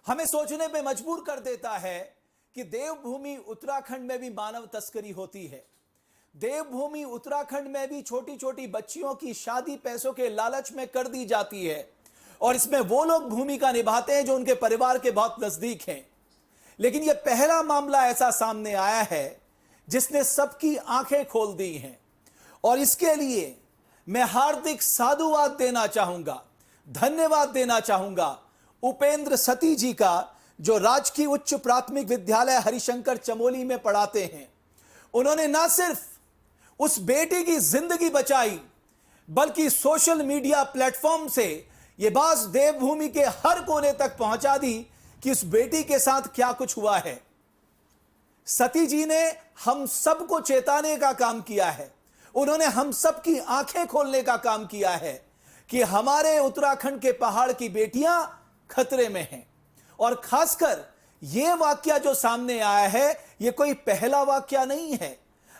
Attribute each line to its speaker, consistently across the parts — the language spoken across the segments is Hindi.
Speaker 1: हमें सोचने पे मजबूर कर देता है कि देवभूमि उत्तराखंड में भी मानव तस्करी होती है। देवभूमि उत्तराखंड में भी छोटी छोटी बच्चियों की शादी पैसों के लालच में कर दी जाती है और इसमें वो लोग भूमिका निभाते हैं जो उनके परिवार के बहुत नजदीक हैं। लेकिन यह पहला मामला ऐसा सामने आया है जिसने सबकी आंखें खोल दी हैं और इसके लिए मैं हार्दिक साधुवाद देना चाहूंगा, धन्यवाद देना चाहूंगा उपेंद्र सती जी का, जो राजकीय उच्च प्राथमिक विद्यालय हरिशंकर चमोली में पढ़ाते हैं। उन्होंने ना सिर्फ उस बेटी की जिंदगी बचाई बल्कि सोशल मीडिया प्लेटफॉर्म से यह बात देवभूमि के हर कोने तक पहुंचा दी कि उस बेटी के साथ क्या कुछ हुआ है। सती जी ने हम सबको चेताने का काम किया है, उन्होंने हम सबकी आंखें खोलने का काम किया है कि हमारे उत्तराखंड के पहाड़ की बेटियां खतरे में हैं। और खासकर यह वाकया जो सामने आया है, यह कोई पहला वाकया नहीं है।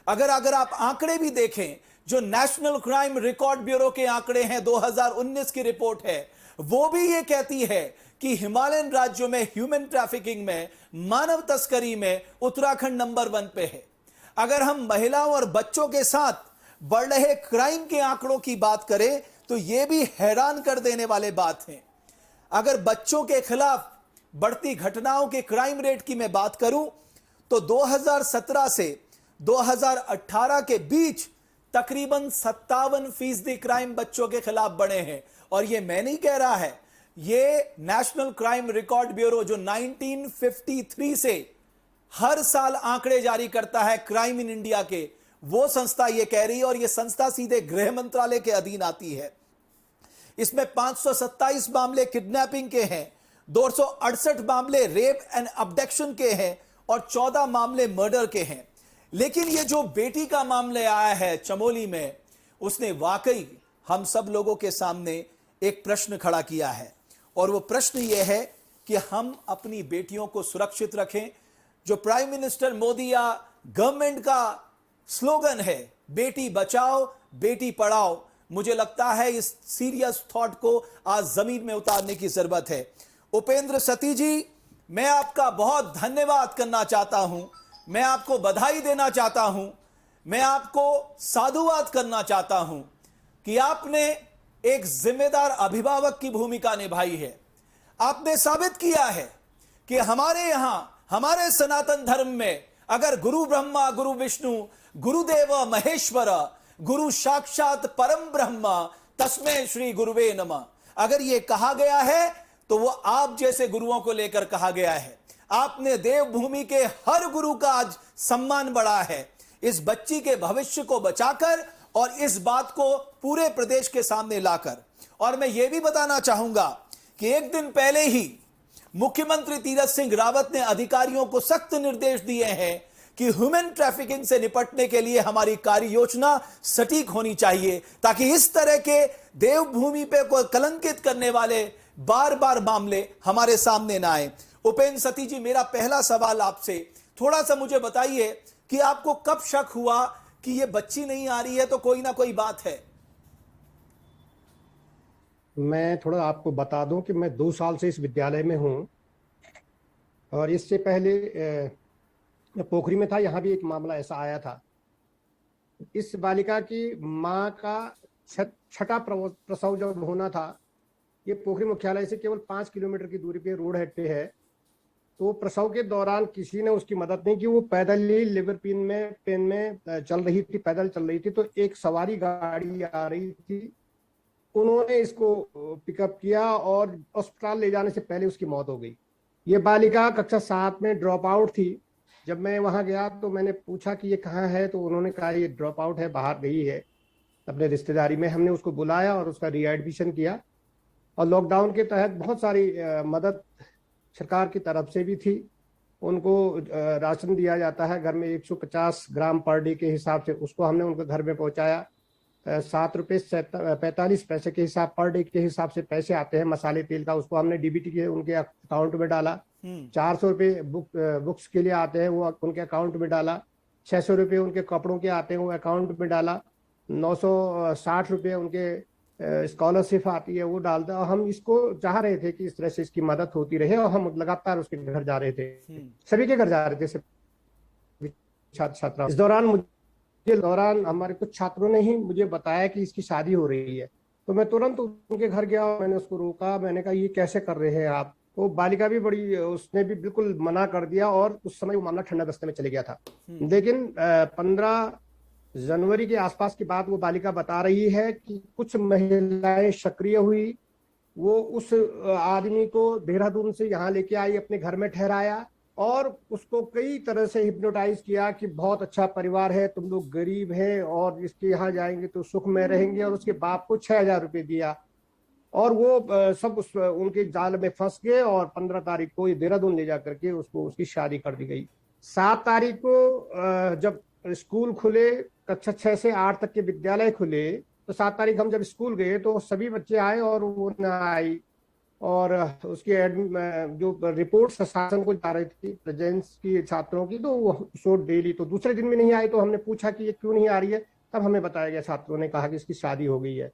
Speaker 1: अगर आप आंकड़े भी देखें, जो नेशनल क्राइम रिकॉर्ड ब्यूरो के आंकड़े हैं, 2019 की रिपोर्ट है, वो भी यह कहती है कि हिमालयन राज्यों में ह्यूमन ट्रैफिकिंग में, मानव तस्करी में उत्तराखंड नंबर 1 पे है। अगर हम महिलाओं और बच्चों के साथ बढ़ रहे क्राइम के आंकड़ों की बात करें तो यह भी हैरान कर देने वाले बात है। अगर बच्चों के खिलाफ बढ़ती घटनाओं के क्राइम रेट की मैं बात करूं तो 2017 से 2018 के बीच तकरीबन 57% क्राइम बच्चों के खिलाफ बढ़े हैं। और यह मैं नहीं कह रहा है, यह नेशनल क्राइम रिकॉर्ड ब्यूरो जो 1953 से हर साल आंकड़े जारी करता है क्राइम इन इंडिया के, वो संस्था यह कह रही है और यह संस्था सीधे गृह मंत्रालय के अधीन आती है। इसमें 527 मामले किडनैपिंग के हैं, 268 मामले रेप एंड अबडक्शन के हैं और 14 मामले मर्डर के हैं। लेकिन ये जो बेटी का मामले आया है चमोली में, उसने वाकई हम सब लोगों के सामने एक प्रश्न खड़ा किया है और वो प्रश्न ये है कि हम अपनी बेटियों को सुरक्षित रखें। जो प्राइम मिनिस्टर मोदी या गवर्नमेंट का स्लोगन है, बेटी बचाओ बेटी पढ़ाओ, मुझे लगता है इस सीरियस थॉट को आज जमीन में उतारने की जरूरत है। उपेंद्र सती जी, मैं आपका बहुत धन्यवाद करना चाहता हूं, मैं आपको बधाई देना चाहता हूं, मैं आपको साधुवाद करना चाहता हूं कि आपने एक जिम्मेदार अभिभावक की भूमिका निभाई है। आपने साबित किया है कि हमारे यहां, हमारे सनातन धर्म में अगर गुरु ब्रह्मा गुरु विष्णु गुरुदेव महेश्वर गुरु साक्षात परम ब्रह्म तस्मै श्री गुरुवे नमः, अगर यह कहा गया है तो वो आप जैसे गुरुओं को लेकर कहा गया है। आपने देवभूमि के हर गुरु का आज सम्मान बढ़ा है, इस बच्ची के भविष्य को बचाकर और इस बात को पूरे प्रदेश के सामने लाकर। और मैं ये भी बताना चाहूंगा कि एक दिन पहले ही मुख्यमंत्री तीरथ सिंह रावत ने अधिकारियों को सख्त निर्देश दिए हैं कि ह्यूमन ट्रैफिकिंग से निपटने के लिए हमारी कार्य योजना सटीक होनी चाहिए, ताकि इस तरह के देवभूमि पे को कलंकित करने वाले बार बार मामले हमारे सामने ना आए। उपेंद्र सती जी, मेरा पहला सवाल आपसे, थोड़ा सा मुझे बताइए कि आपको कब शक हुआ कि ये बच्ची नहीं आ रही है तो कोई ना कोई बात है?
Speaker 2: मैं थोड़ा आपको बता दूं कि मैं 2 साल से इस विद्यालय में हूं और इससे पहले पोखरी में था, यहाँ भी एक मामला ऐसा आया था। इस बालिका की माँ का छठा प्रसव जब होना था, ये पोखरी मुख्यालय से केवल 5 किलोमीटर की दूरी पे रोड हेड पे है। तो प्रसव के दौरान किसी ने उसकी मदद नहीं की, वो पैदल ही लिवर पेन में चल रही थी, पैदल चल रही थी। तो एक सवारी गाड़ी आ रही थी, उन्होंने इसको पिकअप किया और अस्पताल ले जाने से पहले उसकी मौत हो गई। ये बालिका कक्षा 7 में ड्रॉप आउट थी। जब मैं वहां गया तो मैंने पूछा कि ये कहाँ है, तो उन्होंने कहा ये ड्रॉप आउट है, बाहर गई है अपने रिश्तेदारी में। हमने उसको बुलाया और उसका रीएडमिशन किया और लॉकडाउन के तहत बहुत सारी मदद सरकार की तरफ से भी थी। उनको राशन दिया जाता है घर में 150 ग्राम पर डे के हिसाब से, उसको हमने उनके घर में पहुंचाया। 7 रुपये 45 पैसे के हिसाब पर डे के हिसाब से पैसे आते हैं मसाले तेल का, उसको हमने डीबीटी के उनके अकाउंट में डाला। 400 रुपये बुक्स के लिए आते हैं, वो उनके अकाउंट में डाला। 600 रुपये उनके कपड़ों के आते हैं, वो अकाउंट में डाला। 960 रुपये उनके स्कॉलरशिप आती है वो डालता है, और हम इसको चाह रहे थे कि इस तरह से इसकी मदद होती रहे, और हम लगातार उसके घर जा रहे थे, सभी के घर जा रहे थे, सभी छात्र छात्रा। इस दौरान हमारे कुछ छात्रों ने ही मुझे बताया कि इसकी शादी हो रही है, तो मैं तुरंत उनके घर गया और मैंने उसको रोका। मैंने कहा ये कैसे कर रहे हैं आप? वो बालिका भी बड़ी, उसने भी बिल्कुल मना कर दिया, और उस समय वो मामला ठंडा दस्ते में चले गया था। लेकिन 15 जनवरी के आसपास की बात वो बालिका बता रही है कि कुछ महिलाएं सक्रिय हुई, वो उस आदमी को देहरादून से यहाँ लेके आई, अपने घर में ठहराया, और उसको कई तरह से हिप्नोटाइज किया कि बहुत अच्छा परिवार है, तुम लोग गरीब हैं और इसके यहाँ जाएंगे तो सुख में रहेंगे, और उसके बाप को 6,000 रुपये दिया, और वो सब उनके जाल में फंस गए, और 15 तारीख को ये देहरादून ले जा करके उसको उसकी शादी कर दी गई। 7 तारीख को जब स्कूल खुले, कक्षा 6 से 8 तक के विद्यालय खुले, तो 7 तारीख हम जब स्कूल गए तो सभी बच्चे आए और वो न आई, और उसकी जो रिपोर्ट शासन को जा रही थी प्रेजेंस की छात्रों की, तो वो शोट डेली, तो दूसरे दिन भी नहीं आई। तो हमने पूछा कि ये क्यों नहीं आ रही है, तब हमें बताया गया, छात्रों ने कहा कि इसकी शादी हो गई है।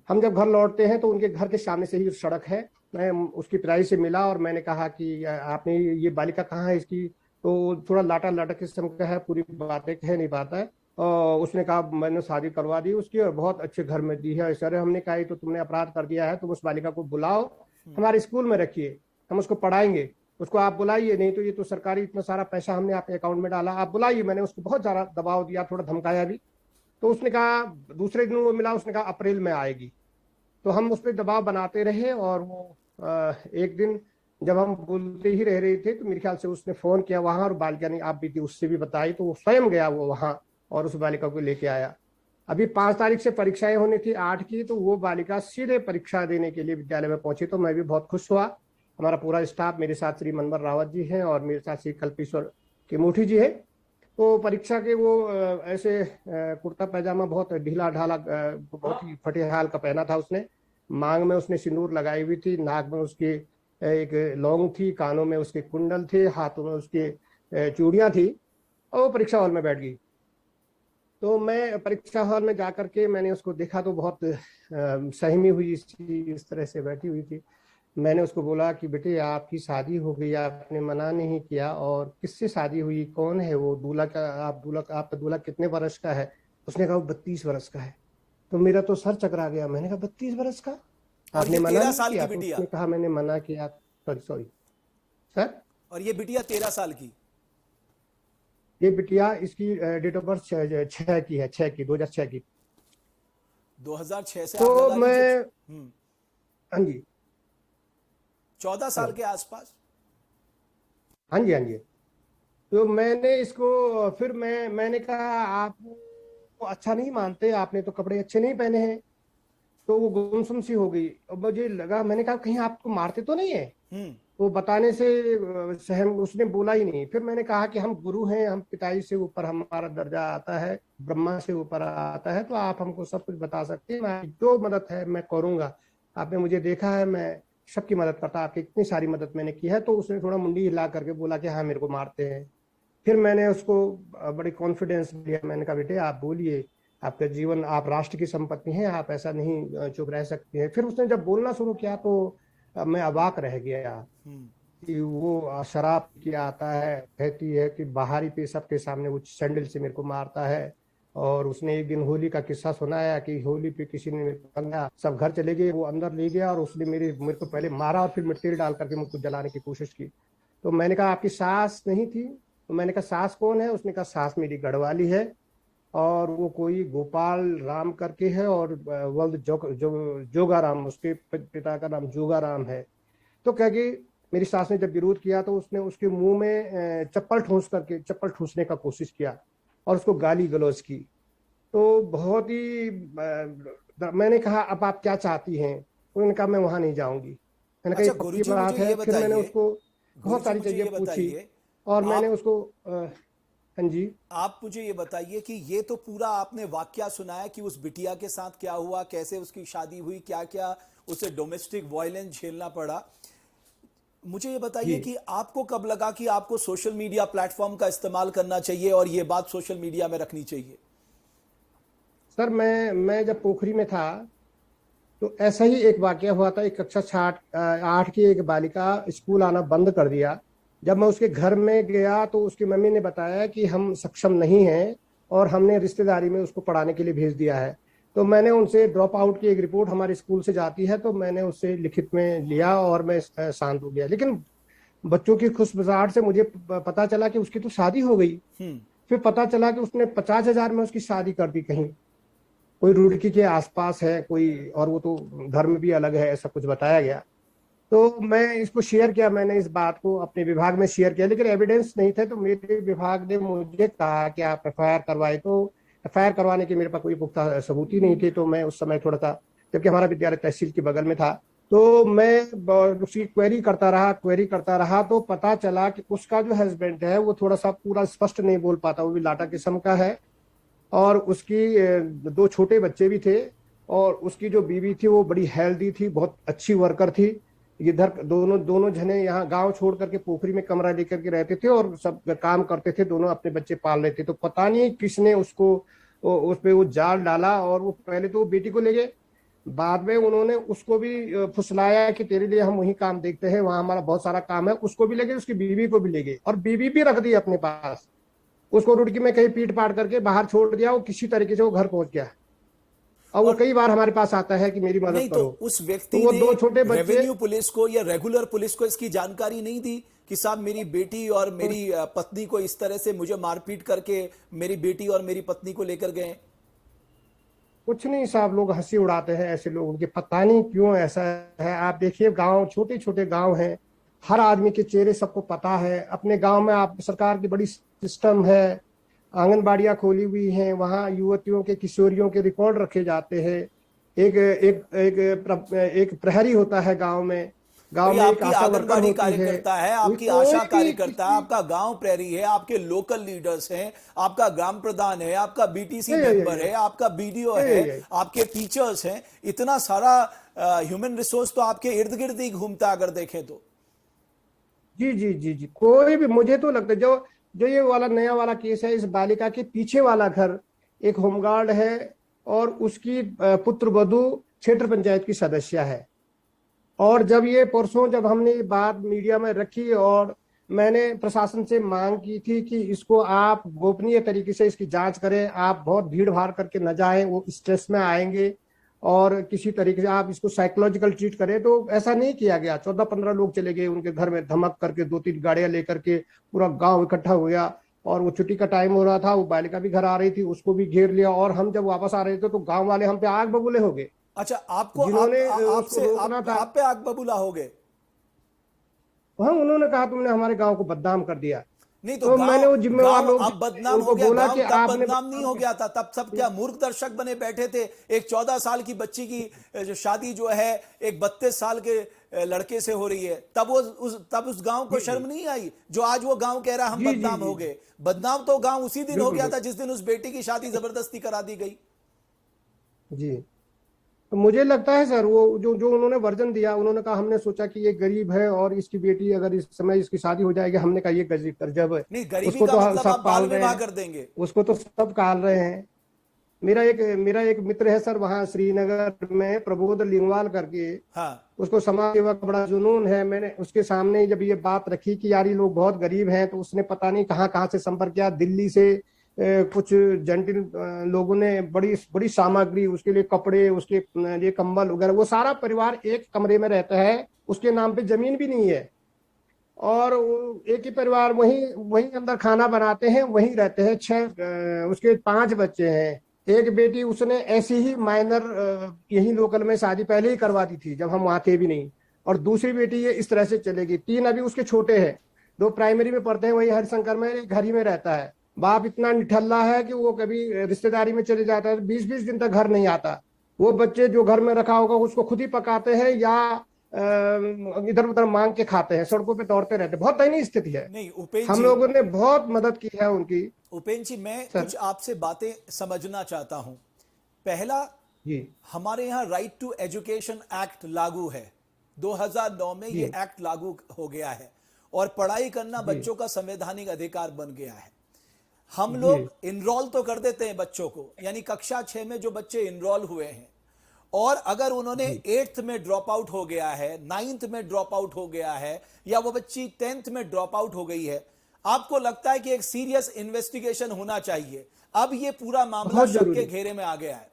Speaker 2: हम जब घर लौटते हैं तो उनके घर के सामने से ही सड़क है, मैं उसकी पिताजी से मिला और मैंने कहा कि आपने ये बालिका कहाँ है इसकी? तो थोड़ा लाटा लाटा किस्म का है, पूरी बातें कह नहीं पाता है। और उसने कहा मैंने शादी करवा दी उसकी और बहुत अच्छे घर में दी है। सर हमने कहा तो तुमने अपराध कर दिया है, तुम उस बालिका को बुलाओ, हमारे स्कूल में रखिए, हम उसको पढ़ाएंगे, उसको आप बुलाइए, नहीं तो ये तो सरकारी इतना सारा पैसा हमने आपके अकाउंट में डाला, आप बुलाइए। मैंने उसको बहुत ज्यादा दबाव दिया, थोड़ा धमकाया भी। तो उसने कहा, दूसरे दिन वो मिला, उसने कहा अप्रैल में आएगी। तो हम उस पर दबाव बनाते रहे, और वो एक दिन जब हम बोलते ही रह रहे थे तो मेरे ख्याल से उसने फोन किया वहां, और बालिका ने आप भी थी, उससे भी बताई, तो वो स्वयं गया वो वहां और उस बालिका को लेके आया। अभी 5 तारीख से परीक्षाएं होनी थी 8 की, तो वो बालिका सीधे परीक्षा देने के लिए विद्यालय में पहुंची, तो मैं भी बहुत खुश हुआ। हमारा पूरा स्टाफ, मेरे साथ श्री मनवर रावत जी हैं और मेरे साथ श्री कल्पेश्वर केमोठी जी है। तो परीक्षा के वो ऐसे कुर्ता पैजामा बहुत ढीला ढाला, बहुत ही फटे हाल का पहना था उसने, मांग में उसने सिंदूर लगाई हुई थी, नाक में उसकी एक लौंग थी, कानों में उसके कुंडल थे, हाथों में उसके चूड़ियां थी, और वो परीक्षा हॉल में बैठ गई। तो मैं परीक्षा हॉल में जाकर के मैंने उसको देखा तो बहुत सहमी हुई इस तरह से बैठी हुई थी। मैंने उसको बोला कि बेटे आपकी शादी हो गई, आपने मना नहीं किया, और किससे शादी हुई, कौन है वो दूल्हा? का आपका दूल्हा कितने वर्ष का है? उसने कहा वो 32 वर्ष का है। तो मेरा तो सर चकरा गया। मैंने कहा 32 वर्ष का, आपने मना नहीं किया? तो उसने कहा मैंने मना किया। Sorry sir.
Speaker 1: और ये बिटिया 13 साल की?
Speaker 2: ये बिटिया इसकी डेट ऑफ बर्थ 6 की है, 2006 की।
Speaker 1: 2006 से
Speaker 2: तो
Speaker 1: आप
Speaker 2: मैं, हाँ जी,
Speaker 1: 14 साल के आसपास।
Speaker 2: हाँ जी, हाँ जी। तो मैंने इसको फिर मैंने कहा आप वो अच्छा नहीं मानते, आपने तो कपड़े अच्छे नहीं पहने हैं। तो वो गुमसुम सी हो गई, और मुझे लगा, मैंने कहा कहीं आपको मारते तो नहीं है? वो बताने से सहम, उसने बोला ही नहीं। फिर मैंने कहा कि हम गुरु हैं, हम पिताजी से ऊपर हमारा दर्जा आता है, ब्रह्मा से ऊपर आता है, तो आप हमको सब कुछ बता सकते हैं, मैं जो मदद है मैं करूंगा। आपने मुझे देखा है, मैं सबकी मदद करता, आपकी इतनी सारी मदद मैंने की है। तो उसने थोड़ा मुंडी हिला करके बोला कि हाँ मेरे को मारते हैं। फिर मैंने उसको बड़ी कॉन्फिडेंस दिया, मैंने कहा बेटे आप बोलिए, आपका जीवन, आप राष्ट्र की संपत्ति हैं, आप ऐसा नहीं चुप रह सकते हैं। फिर उसने जब बोलना शुरू किया तो मैं अवाक रह गया कि वो शराब किया आता है, कहती है कि बाहरी पेशब के सामने वो सैंडल से मेरे को मारता है। और उसने एक दिन होली का किस्सा सुनाया कि होली पे किसी ने मेरे को तंगा, सब घर चले गए, वो अंदर ले गया और उसने मेरे को पहले मारा और फिर तेल डाल करके मुझको जलाने की कोशिश की। तो मैंने कहा आपकी सास नहीं थी? तो मैंने कहा सास कौन है? उसने कहा सास मेरी गढ़वाली है, और वो कोई गोपाल राम करके है, और वल्द जोगाराम, उसके पिता का नाम जोगाराम है। तो कह गई, मेरी सास ने जब विरोध किया तो उसने उसके मुंह में चप्पल ठूसने का कोशिश किया और उसको गाली गलौज की। तो बहुत ही मैंने कहा अब आप क्या चाहती हैं? उन्होंने कहा मैं वहां नहीं जाऊंगी। मैंने कहा ये पक्की बात है। फिर मैंने उसको बहुत सारी चीजें पूछी और मैंने उसको हाँ जी।
Speaker 1: आप मुझे ये बताइए कि ये तो पूरा आपने वाकया सुनाया कि उस बिटिया के साथ क्या हुआ, कैसे उसकी शादी हुई, क्या क्या उसे डोमेस्टिक वायलेंस झेलना पड़ा। मुझे ये बताइए कि आपको कब लगा कि आपको सोशल मीडिया प्लेटफॉर्म का इस्तेमाल करना चाहिए और ये बात सोशल मीडिया में रखनी चाहिए?
Speaker 2: सर मैं जब पोखरी में था तो ऐसा ही एक वाकया हुआ था। एक कक्षा 8 की एक बालिका स्कूल आना बंद कर दिया। जब मैं उसके घर में गया तो उसकी मम्मी ने बताया कि हम सक्षम नहीं हैं और हमने रिश्तेदारी में उसको पढ़ाने के लिए भेज दिया है। तो मैंने उनसे ड्रॉप आउट की एक रिपोर्ट हमारे स्कूल से जाती है, तो मैंने उससे लिखित में लिया और मैं शांत हो गया। लेकिन बच्चों की खुशबुसाहट से मुझे पता चला कि उसकी तो शादी हो गई।
Speaker 1: हम्म।
Speaker 2: फिर पता चला कि उसने 50,000 में उसकी शादी कर दी कहीं, कोई रुड़की के आसपास है कोई, और वो तो धर्म भी अलग है, ऐसा कुछ बताया गया। तो मैं इसको शेयर किया, मैंने इस बात को अपने विभाग में शेयर किया, लेकिन एविडेंस नहीं थे। तो मेरे विभाग ने मुझे कहा कि आप एफआईआर करवाए। तो एफआईआर करवाने के मेरे पास कोई पुख्ता सबूत ही नहीं थे। तो मैं उस समय थोड़ा सा, जबकि हमारा विद्यालय तहसील के बगल में था, तो मैं उसकी क्वेरी करता रहा। तो पता चला कि उसका जो हस्बैंड है वो थोड़ा सा पूरा स्पष्ट नहीं बोल पाता, वो भी लाटा किस्म का है। और उसकी दो छोटे बच्चे भी थे। और उसकी जो बीवी थी वो बड़ी हेल्दी थी, बहुत अच्छी वर्कर थी। इधर दोनों दोनों जने यहाँ गांव छोड़ करके पोखरी में कमरा लेकर के रहते थे और सब काम करते थे, दोनों अपने बच्चे पाल रहे थे। तो पता नहीं किसने उसको उस पे वो जाल डाला, और वो पहले तो वो बेटी को ले गए, बाद में उन्होंने उसको भी फुसलाया कि तेरे लिए हम वही काम देखते हैं, वहां हमारा बहुत सारा काम है। उसको भी ले गए, उसकी बीवी को भी ले गए, और बीवी भी रख दी अपने पास। उसको रुड़की में कहीं पीट पाट करके बाहर छोड़ दिया। वो किसी तरीके से वो घर पहुंच गया। और वो
Speaker 1: और
Speaker 2: कई बार हमारे पास आता है कि मेरी मदद
Speaker 1: नहीं तो
Speaker 2: करो।
Speaker 1: उस
Speaker 2: तो
Speaker 1: व्यक्ति
Speaker 2: वो
Speaker 1: ने
Speaker 2: दो छोटे बच्चे,
Speaker 1: रेवेन्यू पुलिस को या रेगुलर पुलिस को इसकी जानकारी नहीं दी कि साहब मेरी बेटी और मेरी पत्नी को इस तरह से मुझे मारपीट करके मेरी बेटी और मेरी पत्नी को लेकर गए?
Speaker 2: कुछ नहीं साहब, लोग हंसी उड़ाते हैं ऐसे लोगों की, पता नहीं क्यों ऐसा है। आप देखिए, गांव छोटे छोटे गांव हैं, हर आदमी के चेहरे सबको पता है। अपने गांव में आप, सरकार की बड़ी सिस्टम है, आंगनबाड़ियां खोली हुई हैं, वहां युवतियों के किशोरियों के रिकॉर्ड रखे जाते हैं। एक एक एक प्रहरी होता है गांव में,
Speaker 1: तो
Speaker 2: गांव
Speaker 1: ये
Speaker 2: में एक
Speaker 1: आपकी
Speaker 2: आशा वर्कर
Speaker 1: आंगनबाड़ी
Speaker 2: होती है।
Speaker 1: कार्यकर्ता है, आपकी
Speaker 2: कोई
Speaker 1: आशा
Speaker 2: भी
Speaker 1: कार्यकर्ता है,
Speaker 2: किसी,
Speaker 1: आपका गांव प्रहरी है, आपके लोकल लीडर्स हैं, आपका ग्राम प्रधान है, आपका बीटीसी
Speaker 2: ये
Speaker 1: मेंबर है, आपका बीडीओ
Speaker 2: ये
Speaker 1: है,
Speaker 2: ये
Speaker 1: आपके टीचर्स हैं। इतना सारा ह्यूमन रिसोर्स तो आपके इर्द गिर्द ही घूमता है, अगर देखें तो।
Speaker 2: जी जी जी जी, कोई भी, मुझे तो लगता है जो जो ये वाला नया वाला केस है, इस बालिका के पीछे वाला घर एक होमगार्ड है, और उसकी पुत्र वधू क्षेत्र पंचायत की सदस्य है। और जब ये परसों, जब हमने ये बात मीडिया में रखी और मैंने प्रशासन से मांग की थी कि इसको आप गोपनीय तरीके से इसकी जांच करें, आप बहुत भीड़ भाड़ करके न जाएं, वो स्ट्रेस में आएंगे, और किसी तरीके से आप इसको साइकोलॉजिकल ट्रीट करें, तो ऐसा नहीं किया गया। 14-15 लोग चले गए उनके घर में, धमक करके 2-3 गाड़ियां लेकर के पूरा गांव इकट्ठा हो गया। और वो छुट्टी का टाइम हो रहा था, वो बालिका भी घर आ रही थी, उसको भी घेर लिया। और हम जब वापस आ रहे थे तो गांव वाले हम पे आग बबूले हो गए,
Speaker 1: अच्छा, आपको
Speaker 2: जिन्होंने उसको
Speaker 1: आपसे
Speaker 2: रोकना था।
Speaker 1: आप पे आग बबूला हो गए?
Speaker 2: हाँ, उन्होंने कहा तुमने हमारे गांव को बदनाम कर दिया।
Speaker 1: नहीं तो
Speaker 2: तो मैंने
Speaker 1: गांव
Speaker 2: वो जिम्मेवार
Speaker 1: गांव
Speaker 2: लोग
Speaker 1: अब
Speaker 2: थे,
Speaker 1: बदनाम हो
Speaker 2: उनको
Speaker 1: गया,
Speaker 2: बोला
Speaker 1: गांव
Speaker 2: कि
Speaker 1: तब
Speaker 2: आपने
Speaker 1: बदनाम नहीं हो
Speaker 2: बदनाम
Speaker 1: गया था? तब सब क्या मूर्ख दर्शक बने बैठे थे? एक 14 साल की बच्ची की जो शादी जो है एक 32 साल के लड़के से हो रही है, तब उस गांव को
Speaker 2: जी जी
Speaker 1: शर्म नहीं आई? जो आज वो गांव कह रहा हम
Speaker 2: जी जी
Speaker 1: बदनाम
Speaker 2: जी
Speaker 1: हो
Speaker 2: जी,
Speaker 1: गए। बदनाम तो गांव उसी दिन हो
Speaker 2: बिल्कुल
Speaker 1: गया था
Speaker 2: बिल्कुल
Speaker 1: जिस दिन उस बेटी की शादी जबरदस्ती करा दी गई।
Speaker 2: जी। तो मुझे लगता है सर, वो जो जो उन्होंने वर्जन दिया, उन्होंने कहा हमने सोचा कि ये गरीब है और इसकी बेटी अगर इस समय इसकी शादी हो जाएगी, हमने कहा ये गरीब गजब है,
Speaker 1: नहीं, गरीबी
Speaker 2: उसको
Speaker 1: का
Speaker 2: तो
Speaker 1: मतलब आप
Speaker 2: सब
Speaker 1: बाल
Speaker 2: पाल रहे
Speaker 1: विवाह
Speaker 2: हैं,
Speaker 1: कर देंगे?
Speaker 2: उसको तो सब पाल रहे हैं। मेरा एक मित्र है सर, वहाँ श्रीनगर में, प्रबोध लिंगवाल करके,
Speaker 1: हाँ।
Speaker 2: उसको समाज सेवा का बड़ा जुनून है। मैंने उसके सामने जब ये बात रखी कि यार ये लोग बहुत गरीब हैं, तो उसने पता नहीं कहाँ कहाँ से संपर्क किया, दिल्ली से कुछ जेंटिल लोगों ने बड़ी बड़ी सामग्री उसके लिए, कपड़े, उसके लिए कंबल वगैरह, वो सारा परिवार एक कमरे में रहता है, उसके नाम पे जमीन भी नहीं है। और एक ही परिवार, वहीं वहीं अंदर खाना बनाते हैं, वहीं रहते हैं। उसके 5 बच्चे हैं। एक बेटी उसने ऐसी ही माइनर यही लोकल में शादी पहले ही करवा दी थी, जब हम वहां थे भी नहीं। और दूसरी बेटी ये इस तरह से चलेगी। 3 अभी उसके छोटे हैं, 2 प्राइमरी में पढ़ते हैं, वही हरिशंकर में, एक घर ही में रहता है। बाप इतना निठल्ला है कि वो कभी रिश्तेदारी में चले जाता है, 20-20 दिन तक घर नहीं आता। वो बच्चे जो घर में रखा होगा उसको खुद ही पकाते हैं, या इधर उधर मांग के खाते हैं, सड़कों पे दौड़ते रहते हैं। बहुत दयनीय स्थिति है।
Speaker 1: नहीं उपेन
Speaker 2: हम
Speaker 1: जी,
Speaker 2: लोगों ने बहुत मदद की है उनकी।
Speaker 1: उपेन जी, मैं
Speaker 2: सर
Speaker 1: कुछ आपसे बातें समझना चाहता हूं। पहला,
Speaker 2: जी
Speaker 1: हमारे यहाँ राइट टू एजुकेशन एक्ट लागू है। 2009 में ये
Speaker 2: जी
Speaker 1: एक्ट लागू हो गया है और पढ़ाई करना
Speaker 2: जी
Speaker 1: बच्चों का संवैधानिक अधिकार बन गया है। हम
Speaker 2: जी
Speaker 1: लोग इनरोल तो कर देते हैं बच्चों को, यानी कक्षा 6 में जो बच्चे इनरोल हुए हैं और अगर उन्होंने 8th में ड्रॉप आउट हो गया है, 9th में ड्रॉप आउट हो गया है, या वो बच्ची 10th में ड्रॉप आउट हो गई है, आपको लगता है कि एक सीरियस इन्वेस्टिगेशन होना चाहिए? अब ये पूरा मामला
Speaker 2: बहुत
Speaker 1: शक के
Speaker 2: जरूरी,
Speaker 1: घेरे में आ गया है।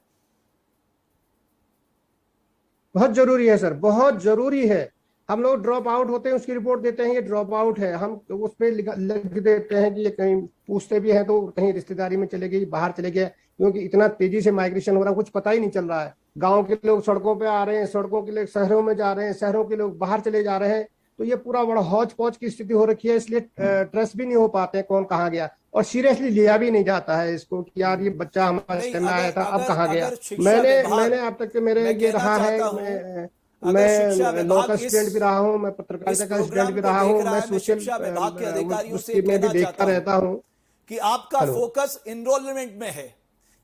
Speaker 2: बहुत जरूरी है सर, बहुत जरूरी है। हम लोग ड्रॉप आउट होते हैं, उसकी रिपोर्ट देते हैं, ये ड्रॉप आउट है, हम उस पर लिख देते हैं कि ये कहीं पूछते भी हैं तो कहीं रिश्तेदारी में चले गई, बाहर चले गए, क्योंकि इतना तेजी से माइग्रेशन हो रहा है, कुछ पता ही नहीं चल रहा है। गाँव के लोग सड़कों पे आ रहे हैं, सड़कों के लोग शहरों में जा रहे हैं, शहरों के लोग बाहर चले जा रहे हैं। तो ये पूरा बड़ा हौच पौच की स्थिति हो रखी है, इसलिए ट्रस्ट भी नहीं हो पाते हैं कौन कहाँ गया, और सीरियसली लिया भी नहीं जाता है इसको कि यार ये बच्चा हमारे
Speaker 1: नहीं,
Speaker 2: स्टेम में आया था, अब
Speaker 1: अगर
Speaker 2: कहाँ गया।
Speaker 1: अगर शिक्षा
Speaker 2: मैंने
Speaker 1: विभाग,
Speaker 2: मैंने अब तक के मेरे
Speaker 1: मैं
Speaker 2: ये
Speaker 1: कहना
Speaker 2: रहा है,
Speaker 1: चाहता हूं, अगर शिक्षा
Speaker 2: मैं लॉ का
Speaker 1: विभाग
Speaker 2: स्टूडेंट भी रहा हूँ, मैं
Speaker 1: इस
Speaker 2: पत्रकारिता का स्टूडेंट
Speaker 1: प्रोग्राम
Speaker 2: भी
Speaker 1: को
Speaker 2: रहा
Speaker 1: देख
Speaker 2: हूँ,
Speaker 1: रहा
Speaker 2: मैं
Speaker 1: है, मैं
Speaker 2: सोशल
Speaker 1: शिक्षा विभाग के अधिकारियों से
Speaker 2: उसकी में भी
Speaker 1: कहना
Speaker 2: देखता
Speaker 1: चाहता हूं
Speaker 2: रहता हूँ।
Speaker 1: कि आपका
Speaker 2: हेलो,
Speaker 1: फोकस इनरोलमेंट में है,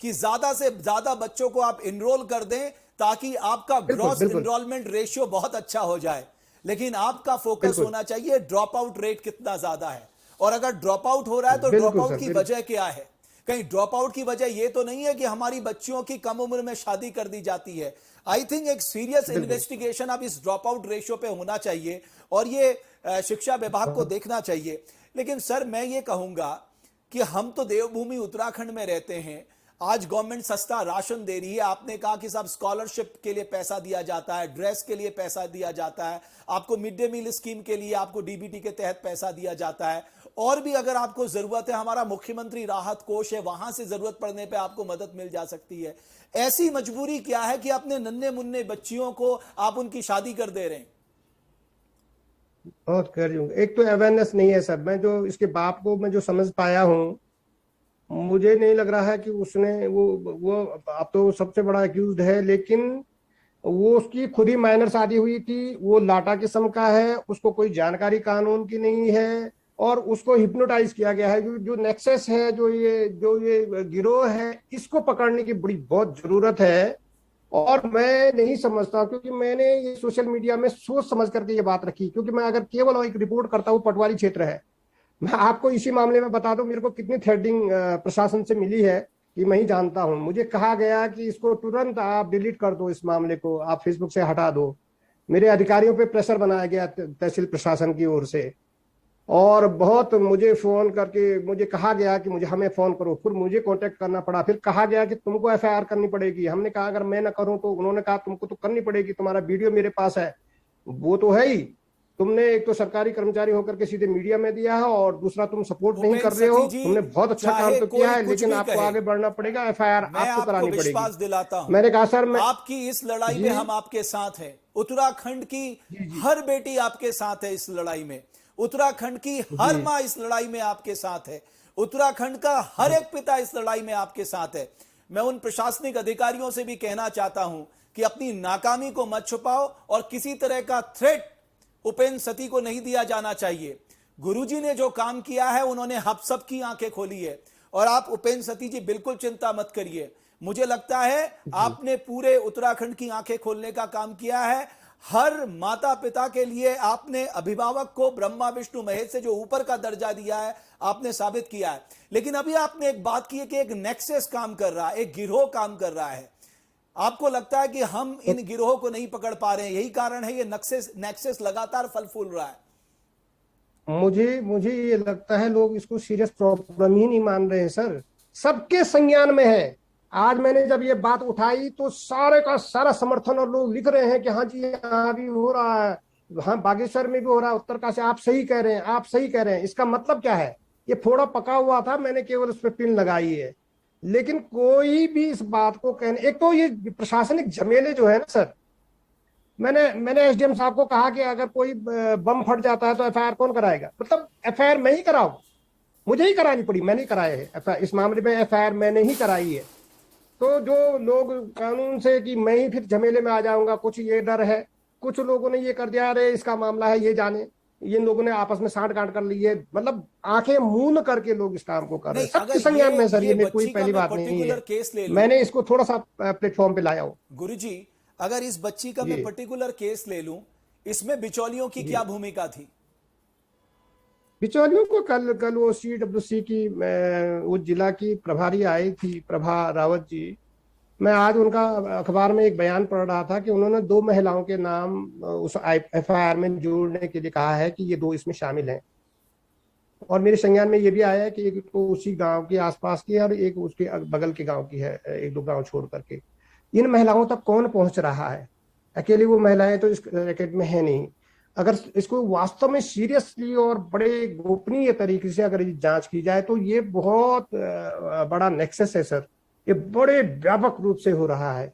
Speaker 1: कि ज्यादा से ज्यादा बच्चों को आप इनरोल कर दें ताकि आपका
Speaker 2: बिल्कुल
Speaker 1: ग्रॉस
Speaker 2: बिल्कुल
Speaker 1: इनरोलमेंट रेशियो बहुत अच्छा हो जाए। लेकिन आपका फोकस
Speaker 2: बिल्कुल
Speaker 1: होना चाहिए ड्रॉप आउट रेट कितना ज्यादा है, और अगर ड्रॉप आउट हो रहा है तो ड्रॉप
Speaker 2: बिल्कुल
Speaker 1: आउट
Speaker 2: सर,
Speaker 1: की
Speaker 2: बिल्कुल।
Speaker 1: वजह क्या है? कहीं ड्रॉप आउट की वजह यह तो नहीं है कि हमारी बच्चियों की कम उम्र में शादी कर दी जाती है? आई थिंक एक सीरियस
Speaker 2: बिल्कुल
Speaker 1: इन्वेस्टिगेशन अब इस ड्रॉप आउट रेशियो पे होना चाहिए, और ये शिक्षा विभाग को
Speaker 2: बहुत
Speaker 1: देखना चाहिए। लेकिन सर, मैं ये कहूंगा कि हम तो देवभूमि उत्तराखंड में रहते हैं, आज गवर्नमेंट सस्ता राशन दे रही है। आपने कहा कि साहब स्कॉलरशिप के लिए पैसा दिया जाता है, ड्रेस के लिए पैसा दिया जाता है, आपको मिड डे मील स्कीम के लिए आपको डीबीटी के तहत पैसा दिया जाता है, और भी अगर आपको जरूरत है, हमारा मुख्यमंत्री राहत कोष है, वहां से जरूरत पड़ने पे आपको मदद मिल जा सकती है। ऐसी मजबूरी क्या है कि अपने नन्हे मुन्ने बच्चियों को आप उनकी शादी कर दे रहे हैं?
Speaker 2: बहुत कर रही हूँ। एक तो अवेयरनेस नहीं है सर, मैं जो इसके बाप को मैं जो समझ पाया हूँ, मुझे नहीं लग रहा है कि उसने वो अब तो सबसे बड़ा अक्यूज्ड है, लेकिन वो उसकी खुद ही माइनर शादी हुई थी, वो लाटा किस्म का है, उसको कोई जानकारी कानून की नहीं है, और उसको हिप्नोटाइज किया गया है। जो नेक्सस है, जो ये गिरोह है, इसको पकड़ने की बड़ी बहुत जरूरत है। और मैं नहीं समझता, क्योंकि मैंने ये सोशल मीडिया में सोच समझ करके ये बात रखी, क्योंकि मैं अगर केवल एक रिपोर्ट करता हूँ, पटवारी क्षेत्र है, मैं आपको इसी मामले में बता दूं, मेरे को कितनी थ्रेडिंग प्रशासन से मिली है कि मैं ही जानता हूं। मुझे कहा गया कि इसको तुरंत आप डिलीट कर दो, इस मामले को आप फेसबुक से हटा दो। मेरे अधिकारियों पे प्रेशर बनाया गया तहसील प्रशासन की ओर से, और बहुत मुझे फोन करके मुझे कहा गया कि मुझे हमें फोन करो, फिर मुझे कांटेक्ट करना पड़ा, फिर कहा गया कि तुमको एफआईआर करनी पड़ेगी। हमने कहा अगर मैं ना करूं तो, उन्होंने कहा तुमको तो करनी पड़ेगी, तुम्हारा वीडियो मेरे पास है। वो तो है ही, तुमने एक तो सरकारी कर्मचारी होकर के सीधे मीडिया में दिया है, और दूसरा तुम सपोर्ट नहीं
Speaker 1: भूपेंद्र
Speaker 2: कर रहे हो।
Speaker 1: सती जी,
Speaker 2: तुमने बहुत अच्छा काम
Speaker 1: चाहे
Speaker 2: तो किया
Speaker 1: कोई
Speaker 2: है,
Speaker 1: कुछ
Speaker 2: लेकिन
Speaker 1: भी
Speaker 2: आपको
Speaker 1: कहे,
Speaker 2: आगे बढ़ना पड़ेगा, एफआईआर
Speaker 1: मैं
Speaker 2: आपको
Speaker 1: आपको
Speaker 2: करानी पड़ेगी।
Speaker 1: विश्वास दिलाता हूं,
Speaker 2: मैंने कहा सर मैं
Speaker 1: आपकी इस लड़ाई में
Speaker 2: जी
Speaker 1: हम आपके साथ हैं। उत्तराखंड की
Speaker 2: जी जी
Speaker 1: हर बेटी आपके साथ है इस लड़ाई में। उत्तराखंड की हर
Speaker 2: जी
Speaker 1: मां इस लड़ाई में आपके साथ है। उत्तराखंड का हर एक पिता इस लड़ाई में आपके साथ है। मैं उन प्रशासनिक अधिकारियों से भी कहना चाहता हूं कि अपनी नाकामी को मत छुपाओ, और किसी तरह का थ्रेट उपेंद्र सती को नहीं दिया जाना चाहिए। गुरुजी ने जो काम किया है, उन्होंने हम सब की आंखें खोली है, और आप उपेंद्र सती जी बिल्कुल चिंता मत करिए। मुझे लगता है
Speaker 2: जी
Speaker 1: आपने पूरे उत्तराखंड की आंखें खोलने का काम किया है। हर माता पिता के लिए आपने अभिभावक को ब्रह्मा विष्णु महेश से जो ऊपर का दर्जा दिया है, आपने साबित किया है। लेकिन अभी आपने एक बात की है कि एक नेक्सस काम कर रहा है, एक गिरोह काम कर रहा है। आपको लगता है कि हम इन गिरोहों को नहीं पकड़ पा रहे हैं, यही कारण है ये नेक्सस लगातार फल फूल रहा है?
Speaker 2: मुझे मुझे ये लगता है लोग इसको सीरियस प्रॉब्लम ही नहीं मान रहे हैं सर, सबके संज्ञान में है। आज मैंने जब ये बात उठाई तो सारे का सारा समर्थन, और लोग लिख रहे हैं कि हाँ जी यहाँ भी हो रहा है, हाँ बागेश्वर में भी हो रहा है, उत्तरकाशी, आप सही कह रहे हैं, आप सही कह रहे हैं। इसका मतलब क्या है? ये फोड़ा पका हुआ था, मैंने केवल उस पर पिन लगाई है। लेकिन कोई भी इस बात को कहने, एक तो ये प्रशासनिक झमेले जो है ना सर, मैंने एसडीएम साहब को कहा कि अगर कोई बम फट जाता है तो एफआईआर कौन कराएगा? मतलब एफआईआर मैं ही कराऊं, मुझे ही करानी पड़ी, मैंने ही कराया है एफआईआर, इस मामले में एफआईआर मैंने ही कराई है। तो जो लोग कानून से कि मैं ही फिर झमेले में आ जाऊंगा, कुछ ये डर है। कुछ लोगों ने ये कर दिया, अरे इसका मामला है, ये जाने, ये लोगों ने आपस में साठ गांठ कर ली है, मतलब आंखें मूंद करके लोग इस काम को कर रहे
Speaker 1: नहीं,
Speaker 2: हैं। सबके
Speaker 1: अगर
Speaker 2: संज्ञान में सर,
Speaker 1: ये
Speaker 2: ये मेरी कोई
Speaker 1: बच्ची का
Speaker 2: पहली
Speaker 1: मैं
Speaker 2: बात नहीं है।
Speaker 1: पर्टिकुलर केस ले लूं,
Speaker 2: मैंने इसको थोड़ा सा प्लेटफॉर्म पे लाया हूँ।
Speaker 1: गुरुजी, अगर इस बच्ची का मैं
Speaker 2: जी
Speaker 1: पर्टिकुलर केस ले लूं, इसमें बिचौलियों की क्या
Speaker 2: जी
Speaker 1: भूमिका थी?
Speaker 2: बिचौलियों को कल वो CWC की वो जिला की प्रभारी आई थी, प्रभा रावत जी, मैं आज उनका अखबार में एक बयान पढ़ रहा था कि उन्होंने 2 महिलाओं के नाम उस एफआईआर में जोड़ने के लिए कहा है कि ये 2 इसमें शामिल हैं। और मेरे संज्ञान में ये भी आया है कि एक तो उसी गांव के आसपास की है और एक उसके बगल के गांव की है, 1-2 गांव छोड़ करके। इन महिलाओं तक कौन पहुंच रहा है? अकेली वो महिलाएं तो इस रैकेट में है नहीं। अगर इसको वास्तव में सीरियसली और बड़े गोपनीय तरीके से अगर जांच की जाए तो ये बहुत बड़ा नेक्सस है सर। ये बड़े व्यापक रूप से हो रहा है।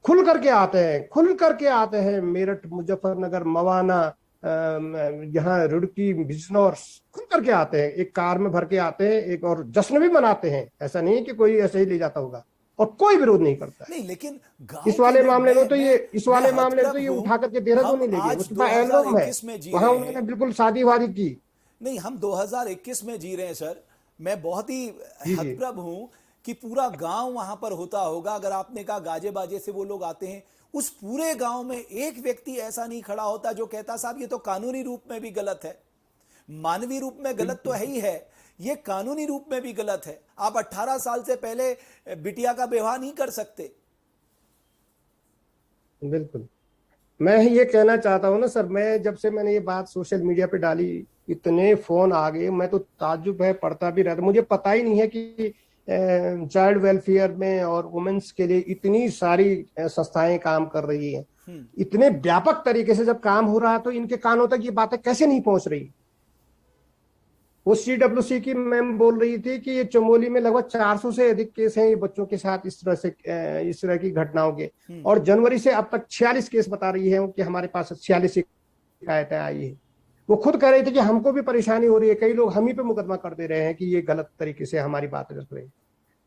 Speaker 2: खुल करके आते हैं, खुल करके आते हैं, मेरठ, मुजफ्फरनगर, मवाना, यहाँ रुड़की, बिजनौर, खुल करके आते हैं, एक कार में भर के आते हैं, एक और जश्न भी मनाते हैं। ऐसा नहीं कि कोई ऐसे ही ले जाता होगा और कोई विरोध नहीं करता है।
Speaker 1: नहीं, लेकिन
Speaker 2: इस वाले मामले में तो ये उठा करके देहरादून नहीं ले गए, उसके पास एल्बम है, वहां उन्होंने बिल्कुल शादी वादी की।
Speaker 1: नहीं, हम 2021 में जी रहे हैं सर। मैं बहुत ही
Speaker 2: जी।
Speaker 1: हतप्रभ हूं कि पूरा गांव वहां पर होता होगा। अगर आपने कहा गाजे बाजे से वो लोग आते हैं, उस पूरे गांव में एक व्यक्ति ऐसा नहीं खड़ा होता जो कहता साहब ये तो कानूनी रूप में भी गलत है, मानवीय रूप में गलत तो है ही है, ये कानूनी रूप में भी गलत है। आप 18 साल से पहले बिटिया का विवाह नहीं कर सकते।
Speaker 2: बिल्कुल, मैं ये कहना चाहता हूँ ना सर, मैं जब से मैंने ये बात सोशल मीडिया पे डाली, इतने फोन आ गए, मैं तो ताज्जुब है, पढ़ता भी रहता। मुझे पता ही नहीं है कि चाइल्ड वेलफेयर में और वुमेन्स के लिए इतनी सारी संस्थाएं काम कर रही हैं। इतने व्यापक तरीके से जब काम हो रहा है तो इनके कानों तक ये बातें कैसे नहीं पहुंच रही? वो CWC की मैम बोल रही थी कि ये चमोली में लगभग 400 से अधिक केस हैं ये बच्चों के साथ इस तरह की घटनाओं के, और जनवरी से अब तक 46 केस बता रही है कि हमारे पास 46 शिकायतें आई है। वो खुद कह रहे थे कि हमको भी परेशानी हो रही है, कई लोग हम ही पे मुकदमा कर दे रहे हैं कि ये गलत तरीके से हमारी बात रख रहे हैं।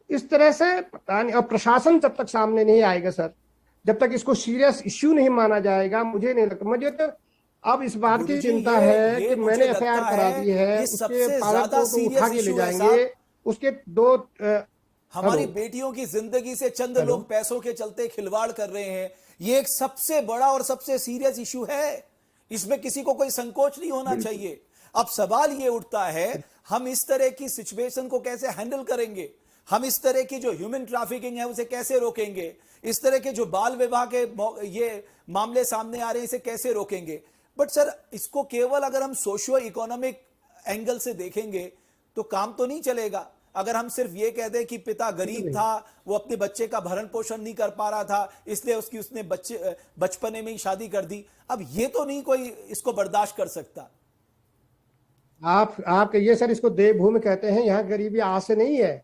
Speaker 2: इस तरह से पता नहीं, और प्रशासन जब तक सामने नहीं आएगा सर, जब तक इसको सीरियस इश्यू नहीं माना जाएगा, मुझे नहीं लगता। मुझे तो अब इस बात की चिंता है कि मैंने FIR करा दी है, उसके पालक को तो उठा के ले जाएंगे, उसके 2
Speaker 1: हमारी बेटियों की जिंदगी से चंद लोग पैसों के चलते खिलवाड़ कर रहे हैं। ये एक सबसे बड़ा और सबसे सीरियस इशू है, इसमें किसी को कोई संकोच नहीं होना चाहिए। अब सवाल ये उठता है, हम इस तरह की सिचुएशन को कैसे हैंडल करेंगे? हम इस तरह की जो ह्यूमन ट्रैफिकिंग है उसे कैसे रोकेंगे? इस तरह के जो बाल विवाह के ये मामले सामने आ रहे हैं, इसे कैसे रोकेंगे? बट सर, इसको केवल अगर हम सोशियो इकोनॉमिक एंगल से देखेंगे तो काम तो नहीं चलेगा। अगर हम सिर्फ ये कह दें कि पिता गरीब था, वो अपने बच्चे का भरण पोषण नहीं कर पा रहा था, इसलिए उसने बचपने में ही शादी कर दी, अब ये तो नहीं कोई इसको बर्दाश्त कर सकता।
Speaker 2: आप कहिए सर, इसको देवभूमि कहते हैं। यहाँ गरीबी आज से नहीं है,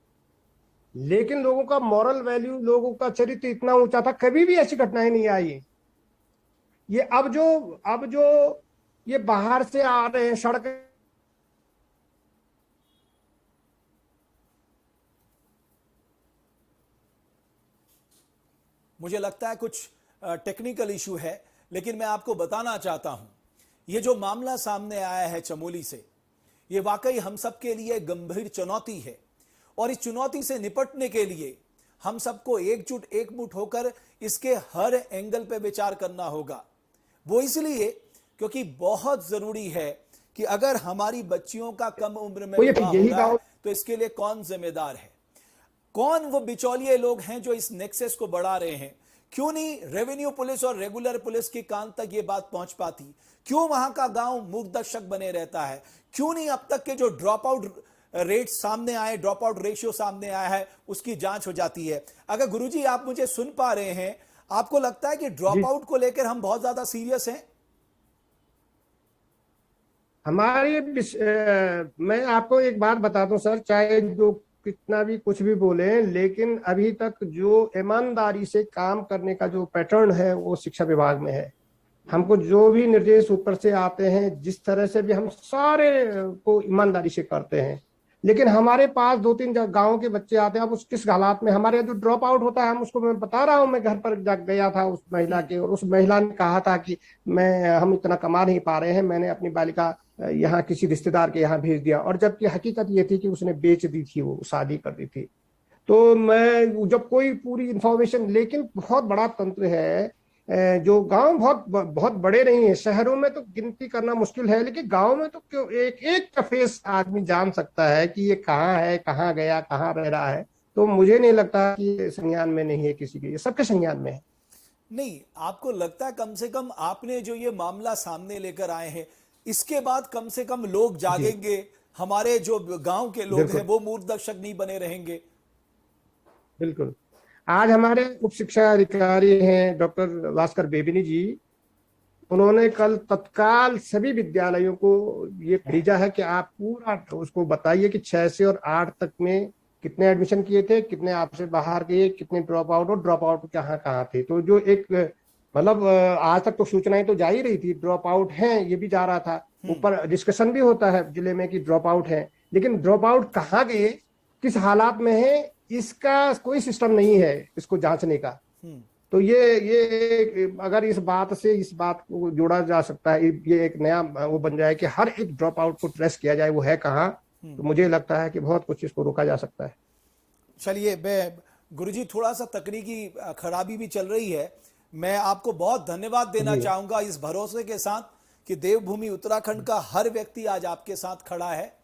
Speaker 2: लेकिन लोगों का मॉरल वैल्यू, लोगों का चरित्र इतना ऊंचा था, कभी भी ऐसी घटनाएं नहीं आई। ये अब जो ये बाहर से आ रहे हैं सड़क,
Speaker 1: मुझे लगता है कुछ टेक्निकल इशू है, लेकिन मैं आपको बताना चाहता हूं, ये जो मामला सामने आया है चमोली से, ये वाकई हम सब के लिए गंभीर चुनौती है। और इस चुनौती से निपटने के लिए हम सबको एकमुठ होकर इसके हर एंगल पे विचार करना होगा। वो इसलिए क्योंकि बहुत जरूरी है कि अगर हमारी बच्चियों का कम उम्र में विवाह होगा तो इसके लिए कौन जिम्मेदार है? कौन वो बिचौलिए लोग हैं जो इस नेक्सस को बढ़ा रहे हैं? क्यों नहीं रेवेन्यू पुलिस और रेगुलर पुलिस के कान तक ये बात पहुंच पाती? क्यों वहां का गांव मूक दर्शक बने रहता है? क्यों नहीं अब तक के जो ड्रॉप आउट रेट सामने आए, ड्रॉप आउट रेशियो सामने आया है, उसकी जांच हो जाती है? अगर गुरुजी आप मुझे सुन पा रहे हैं, आपको लगता है कि ड्रॉप आउट को लेकर हम बहुत ज्यादा सीरियस हैं?
Speaker 2: मैं आपको एक बात बताता हूं सर, चाहे जो कितना भी कुछ भी बोले, लेकिन अभी तक जो ईमानदारी से काम करने का जो पैटर्न है वो शिक्षा विभाग में है। हमको जो भी निर्देश ऊपर से आते हैं, जिस तरह से भी हम सारे को ईमानदारी से करते हैं, लेकिन हमारे पास 2-3 गांव के बच्चे आते हैं। अब उस किस हालात में हमारे जो ड्रॉप आउट होता है, हम उसको, मैं बता रहा हूँ, मैं घर पर गया था उस महिला के, और उस महिला ने कहा था कि हम इतना कमा नहीं पा रहे हैं, मैंने अपनी बालिका यहाँ किसी रिश्तेदार के यहाँ भेज दिया, और जबकि हकीकत ये थी कि उसने बेच दी थी, वो शादी कर दी थी। तो मैं जब कोई पूरी इंफॉर्मेशन, लेकिन बहुत बड़ा तंत्र है, जो गांव बहुत बड़े नहीं है, शहरों में तो गिनती करना मुश्किल है, लेकिन गांव में तो क्यों एक का फेस आदमी जान सकता है कि ये कहाँ है, कहाँ गया, कहाँ रह रहा है। तो मुझे नहीं लगता कि संज्ञान में नहीं है किसी के, ये सबके संज्ञान में है।
Speaker 1: नहीं, आपको लगता है कम से कम आपने जो ये मामला सामने लेकर आए हैं, इसके बाद कम से कम लोग
Speaker 2: जी,
Speaker 1: जागेंगे, हमारे जो गांव के लोग हैं
Speaker 2: बिल्कुल
Speaker 1: वो मूर्खदर्शक नहीं बने रहेंगे?
Speaker 2: बिल्कुल। आज हमारे उप शिक्षा अधिकारी हैं डॉक्टर भास्कर बेबिनी जी, उन्होंने कल तत्काल सभी विद्यालयों को ये भेजा है कि आप पूरा उसको बताइए कि 6 से और 8 तक में कितने एडमिशन किए थे, कितने आपसे बाहर गए, कितने ड्रॉप आउट, और ड्रॉप आउट कहाँ कहाँ थे। तो जो एक मतलब आज तक तो सूचनाएं तो जा ही रही थी, ड्रॉप आउट हैं ये भी जा रहा था, ऊपर डिस्कशन भी होता है जिले में कि ड्रॉप आउट है, लेकिन ड्रॉप आउट कहाँ गए, किस हालात में है, इसका कोई सिस्टम नहीं है इसको जांचने का। तो ये अगर इस बात से इस बात को जोड़ा जा सकता है, ये एक नया वो बन जाए कि हर एक ड्रॉप आउट को ट्रेस किया जाए वो है कहाँ, तो मुझे लगता है कि बहुत कुछ इसको रोका जा सकता है।
Speaker 1: चलिए, मैं गुरुजी थोड़ा सा तकनीकी खराबी भी चल रही है, मैं आपको बहुत धन्यवाद देना
Speaker 2: जी,
Speaker 1: चाहूंगा इस भरोसे के साथ कि देवभूमि उत्तराखंड का हर व्यक्ति आज आपके साथ खड़ा है।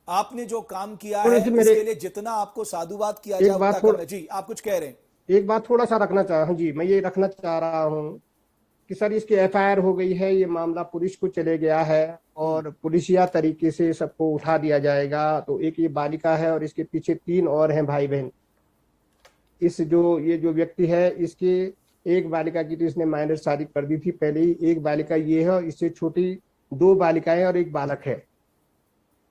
Speaker 1: आपने जो काम किया
Speaker 2: थोड़ी
Speaker 1: है
Speaker 2: सी मेरे
Speaker 1: इसके लिए जितना आपको साधुवाद किया जाए
Speaker 2: एक
Speaker 1: उतना
Speaker 2: बात
Speaker 1: कम
Speaker 2: थोड़ा
Speaker 1: है। जी, आप कुछ कह रहे हैं?
Speaker 2: एक बात थोड़ा सा रखना चाह, हाँ जी, मैं ये रखना चाह रहा हूँ कि सर इसकी एफआईआर हो गई है, ये मामला पुलिस को चले गया है और पुलिसिया तरीके से सबको उठा दिया जाएगा। तो एक ये बालिका है और इसके पीछे 3 और हैं भाई बहन। इस जो ये जो व्यक्ति है, इसके एक बालिका की तो इसने माइनर शादी कर दी थी पहले ही, एक बालिका ये है और इससे छोटी 2 बालिकाएं और एक बालक है।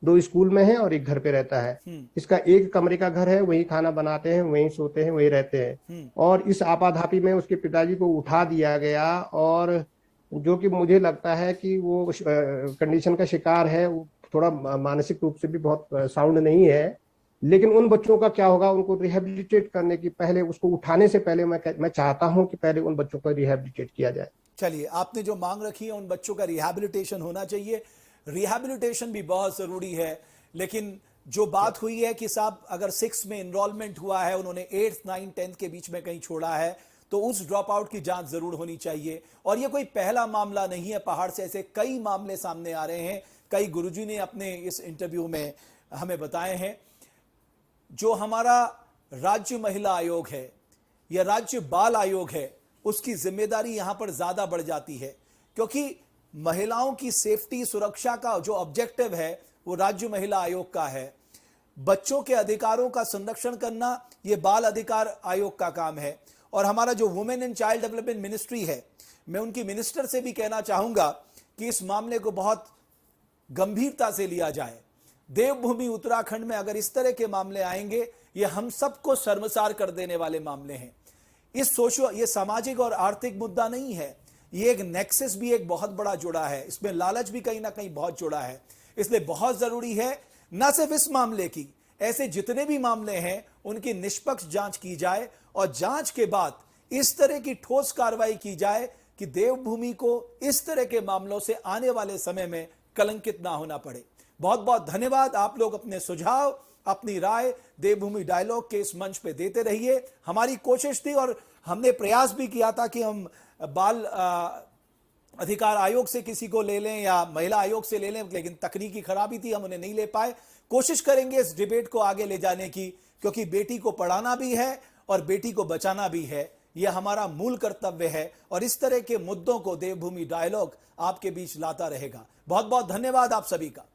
Speaker 2: 2 स्कूल में है और एक घर पे रहता है। इसका एक कमरे का घर है, वहीं खाना बनाते हैं, वहीं सोते हैं, वहीं रहते हैं। और इस आपाधापी में उसके पिताजी को उठा दिया गया, और जो कि मुझे लगता है कि वो कंडीशन का शिकार है, वो थोड़ा मानसिक रूप से भी बहुत साउंड नहीं है। लेकिन उन बच्चों का क्या होगा, उनको रिहेबिलिटेट करने की पहले, उसको उठाने से पहले मैं चाहता हूं कि पहले उन बच्चों को रिहेबिलिटेट किया जाए।
Speaker 1: चलिए, आपने जो मांग रखी है उन बच्चों का रिहैबिलिटेशन होना चाहिए। रिहैबिलिटेशन भी बहुत जरूरी है, लेकिन जो बात हुई है कि साहब अगर 6 में इनरोलमेंट हुआ है, उन्होंने 8th 9th 10th के बीच में कहीं छोड़ा है, तो उस ड्रॉप आउट की जांच जरूर होनी चाहिए। और ये कोई पहला मामला नहीं है, पहाड़ से ऐसे कई मामले सामने आ रहे हैं, कई गुरुजी ने अपने इस इंटरव्यू में हमें बताए हैं। जो हमारा राज्य महिला आयोग है या राज्य बाल आयोग है, उसकी जिम्मेदारी यहां पर ज्यादा बढ़ जाती है, क्योंकि महिलाओं की सेफ्टी सुरक्षा का जो ऑब्जेक्टिव है वो राज्य महिला आयोग का है। बच्चों के अधिकारों का संरक्षण करना ये बाल अधिकार आयोग का काम है। और हमारा जो women and child development ministry है, मैं उनकी मिनिस्टर से भी कहना चाहूंगा कि इस मामले को बहुत गंभीरता से लिया जाए। देवभूमि उत्तराखंड में अगर इस तरह के मामले आएंगे, ये हम सबको शर्मसार कर देने वाले मामले हैं। ये सामाजिक और आर्थिक मुद्दा नहीं है, ये एक नेक्सस भी एक बहुत बड़ा जुड़ा है, इसमें लालच भी कहीं ना कहीं बहुत जुड़ा है। इसलिए बहुत जरूरी है न सिर्फ इस मामले की, ऐसे जितने भी मामले हैं उनकी निष्पक्ष जांच की जाए, और जांच के बाद इस तरह की ठोस कार्रवाई की जाए कि देवभूमि को इस तरह के मामलों से आने वाले समय में कलंकित ना होना पड़े। बहुत बहुत धन्यवाद। आप लोग अपने सुझाव, अपनी राय देवभूमि डायलॉग के इस मंच पे देते रहिए। हमारी कोशिश थी और हमने प्रयास भी किया था कि हम बाल अधिकार आयोग से किसी को ले लें या महिला आयोग से ले लें, लेकिन तकनीकी खराबी थी, हम उन्हें नहीं ले पाए। कोशिश करेंगे इस डिबेट को आगे ले जाने की, क्योंकि बेटी को पढ़ाना भी है और बेटी को बचाना भी है, यह हमारा मूल कर्तव्य है। और इस तरह के मुद्दों को देवभूमि डायलॉग आपके बीच लाता रहेगा। बहुत बहुत धन्यवाद आप सभी का।